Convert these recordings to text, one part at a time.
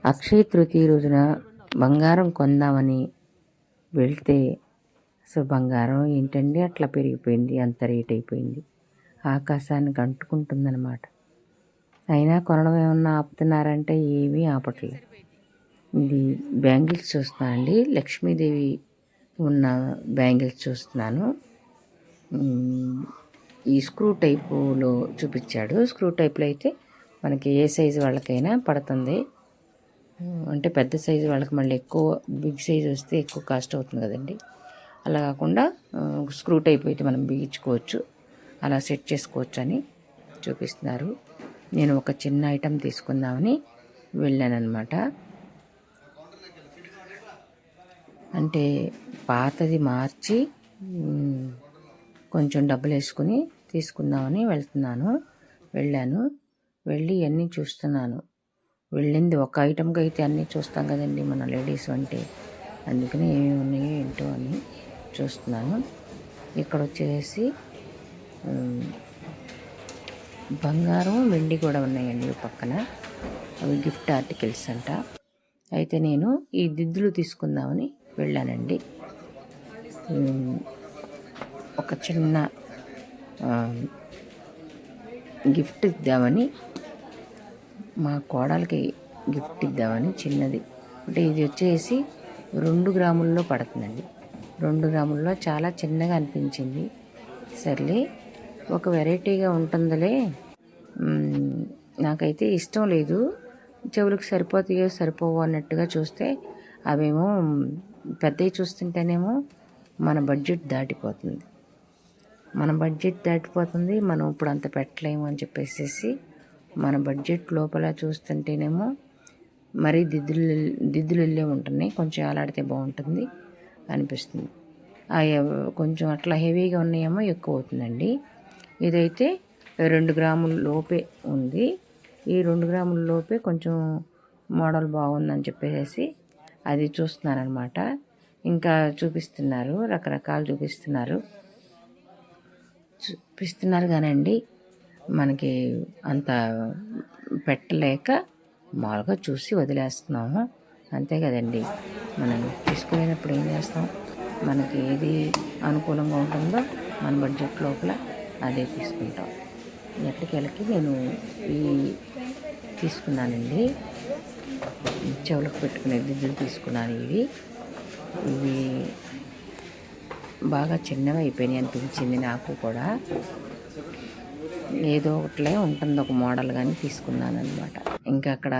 అక్షయ తృతీయ రోజున బంగారం కొందామని వెళ్తే అసలు బంగారం ఏంటండి అట్లా పెరిగిపోయింది, అంత రేట్ అయిపోయింది, ఆకాశానికి అంటుకుంటుందన్నమాట. అయినా కొనడం ఏమన్నా ఆపుతున్నారంటే ఏమీ ఆపట్లేదు. ఇది బ్యాంగిల్స్ చూస్తున్నానండి, లక్ష్మీదేవి ఉన్న బ్యాంగిల్స్ చూస్తున్నాను. ఈ స్క్రూ టైపులో చూపించాడు. స్క్రూ టైప్లో అయితే మనకి ఏ సైజు వాళ్ళకైనా పడుతుంది. అంటే పెద్ద సైజు వాళ్ళకి మళ్ళీ ఎక్కువ బిగ్ సైజు వస్తే ఎక్కువ కాస్ట్ అవుతుంది కదండి. అలా కాకుండా స్క్రూ టైప్ అయితే మనం బిగించుకోవచ్చు, అలా సెట్ చేసుకోవచ్చు అని చూపిస్తున్నారు. నేను ఒక చిన్న ఐటెం తీసుకుందామని వెళ్ళానన్నమాట. అంటే పాతది మార్చి కొంచెం డబ్బులు వేసుకుని తీసుకుందామని వెళ్ళాను. వెళ్ళి అన్నీ చూస్తున్నాను. వెళ్ళింది ఒక ఐటెంకి అయితే అన్నీ చూస్తాం కదండి మన లేడీస్ అంటే, అందుకని ఏమేమి ఉన్నాయో ఏంటో అని చూస్తున్నాను. ఇక్కడ వచ్చేసి బంగారం వెండి కూడా ఉన్నాయండి పక్కన, అవి గిఫ్ట్ ఆర్టికల్స్ అంట. అయితే నేను ఈ దిద్దులు తీసుకుందామని వెళ్ళానండి. ఒక చిన్న గిఫ్ట్ ఇద్దామని, మా కోడలికి గిఫ్ట్ ఇద్దామని చిన్నది. అంటే ఇది వచ్చేసి 2 గ్రాముల్లో పడుతుందండి. 2 గ్రాముల్లో చాలా చిన్నగా అనిపించింది. సర్లే ఒక వెరైటీగా ఉంటుందిలే, నాకైతే ఇష్టం లేదు. చెవులకు సరిపోతాయో సరిపోవో అన్నట్టుగా చూస్తే అవేమో పెద్దవి చూస్తుంటేనేమో మన బడ్జెట్ దాటిపోతుంది. మనం ఇప్పుడు అంత పెట్టలేము అని చెప్పేసి మన బడ్జెట్ లోపల చూస్తుంటేనేమో మరీ దిద్దులు వెళ్ళే ఉంటున్నాయి. కొంచెం అలాడితే బాగుంటుంది అనిపిస్తుంది. కొంచెం అట్లా హెవీగా ఉన్నాయేమో ఎక్కువ అవుతుందండి. ఇదైతే 2 గ్రాముల లోపే ఉంది. ఈ 2 గ్రాముల లోపే కొంచెం మోడల్ బాగుందని చెప్పేసి అది చూస్తున్నారనమాట. ఇంకా చూపిస్తున్నారు, రకరకాలు చూపిస్తున్నారు కానండి మనకి అంత పెట్టలేక మామూలుగా చూసి వదిలేస్తున్నాము, అంతే కదండి. మనం తీసుకునేటప్పుడు ఏం చేస్తాం, మనకి ఏది అనుకూలంగా ఉంటుందో మన బడ్జెట్ లోపల అదే తీసుకుంటాం. ఎట్టకేలకి నేను ఈ తీసుకున్నానండి, చెవులకు పెట్టుకునే దిద్దులు తీసుకున్నాను. ఇవి బాగా చిన్నవి అయిపోయినాయి అనిపించింది నాకు కూడా. ఏదో ఒకటిలే ఉంటుంది ఒక మోడల్ కానీ తీసుకున్నాను అనమాట. ఇంకా అక్కడ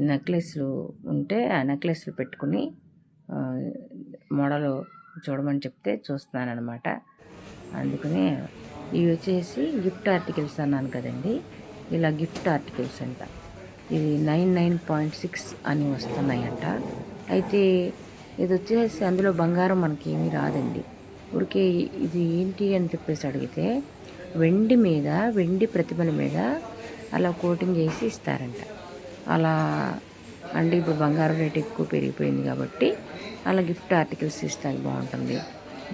నెక్లెస్లు ఉంటే ఆ నెక్లెస్లు పెట్టుకుని మోడల్ చూడమని చెప్తే చూస్తున్నాను అనమాట. అందుకని ఇవి వచ్చేసి గిఫ్ట్ ఆర్టికల్స్ అన్నాను కదండి, ఇలా గిఫ్ట్ ఆర్టికల్స్ అంట. ఇది 99.6 అని వస్తున్నాయంట. అయితే ఇది వచ్చేసి అందులో బంగారం మనకి ఏమీ రాదండి. ఊరికే ఇది ఏంటి అని చెప్పేసి అడిగితే వెండి ప్రతిమల మీద అలా కోటింగ్ చేసి ఇస్తారంట. అలా అంటే ఇప్పుడు బంగారం రేట్ ఎక్కువ పెరిగిపోయింది కాబట్టి అలా గిఫ్ట్ ఆర్టికల్స్ ఇస్తే బాగుంటుంది.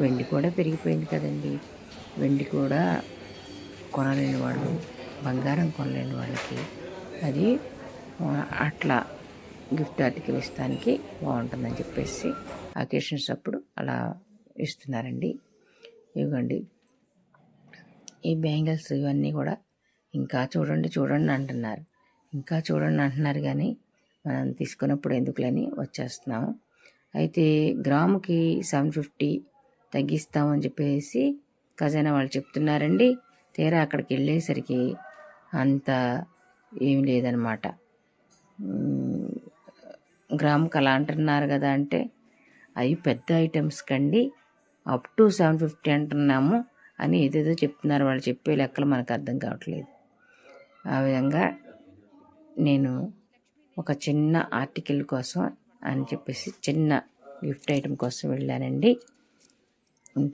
వెండి కూడా పెరిగిపోయింది కదండి. వెండి కూడా కొనలేని వాళ్ళు, బంగారం కొనలేని వాళ్ళకి అది అట్లా గిఫ్ట్ ఆర్టికల్ ఇస్తానికి బాగుంటుందని చెప్పేసి అకేషన్స్ అప్పుడు అలా ఇస్తున్నారండి. ఇవ్వండి ఈ బ్యాంగిల్స్ ఇవన్నీ కూడా ఇంకా చూడండి అంటున్నారు కానీ మనం తీసుకున్నప్పుడు ఎందుకులని వచ్చేస్తున్నాము. అయితే గ్రాముకి 750 తగ్గిస్తామని చెప్పేసి ఖజానా వాళ్ళు చెప్తున్నారండి. తీరా అక్కడికి వెళ్ళేసరికి అంత ఏమి లేదనమాట. గ్రాముకి అలా అంటున్నారు కదా అంటే అవి పెద్ద ఐటమ్స్ కండి అప్ టు 750 అంటున్నాము అని ఏదేదో చెప్తున్నారు. వాళ్ళు చెప్పే లెక్కలు మనకు అర్థం కావట్లేదు. ఆ విధంగా నేను ఒక చిన్న ఆర్టికల్ కోసం అని చెప్పేసి చిన్న గిఫ్ట్ ఐటెం కోసం వెళ్ళానండి.